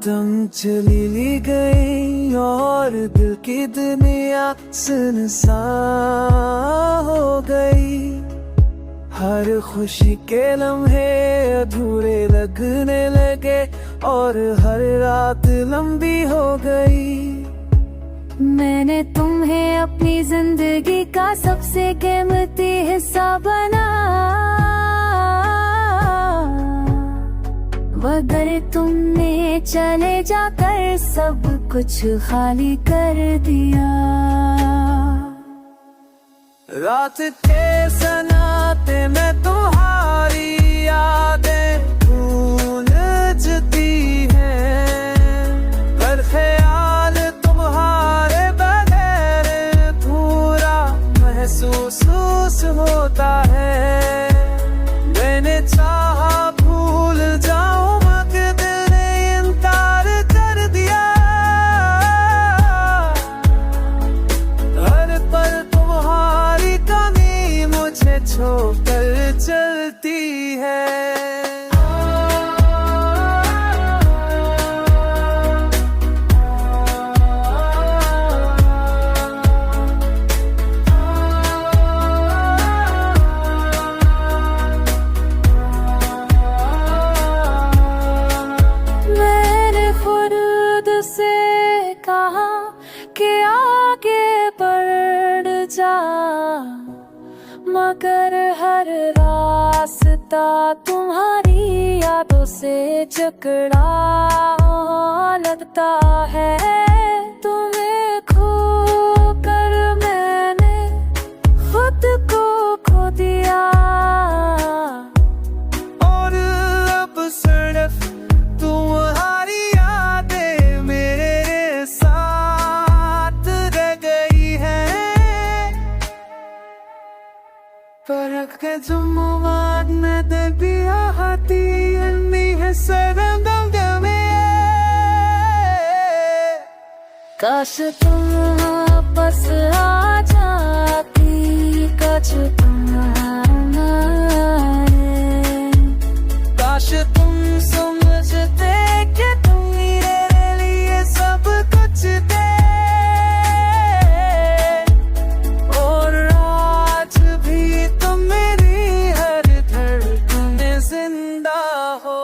पतंग चली ली गई और दिल की दुनिया सुनसान हो गई। हर खुशी के लम्हे अधूरे लगने लगे और हर रात लंबी हो गई। मैंने तुम्हें अपनी जिंदगी का सबसे कीमती हिस्सा बना, मगर तुमने चले जाकर सब कुछ खाली कर दिया। रात के सनाते में तुम्हारी यादें गूंजती हैं, पर ख्याल तुम्हारे बगैर पूरा महसूस होता है। मैंने चाहा भूल जाऊं मगर दिल ने इनकार कर दिया। हर पल तुम्हारी कमी मुझे छोड़कर चलती है। कहा कि आगे बढ़ जा, मगर हर रास्ता तुम्हारी यादों से जकड़ा लगता है। तुम्हें खो कर मैंने खुद को खो दिया और अब सिर्फ तुम्हारी Perach ke zumuat na debiya hati anni hai sarandam dame। काश तुम वापस आ जाती, काश तुम काश तुम समझते कि तुम मेरे लिए सब कुछ थे, और आज भी तुम मेरी हर धड़कन में जिंदा हो।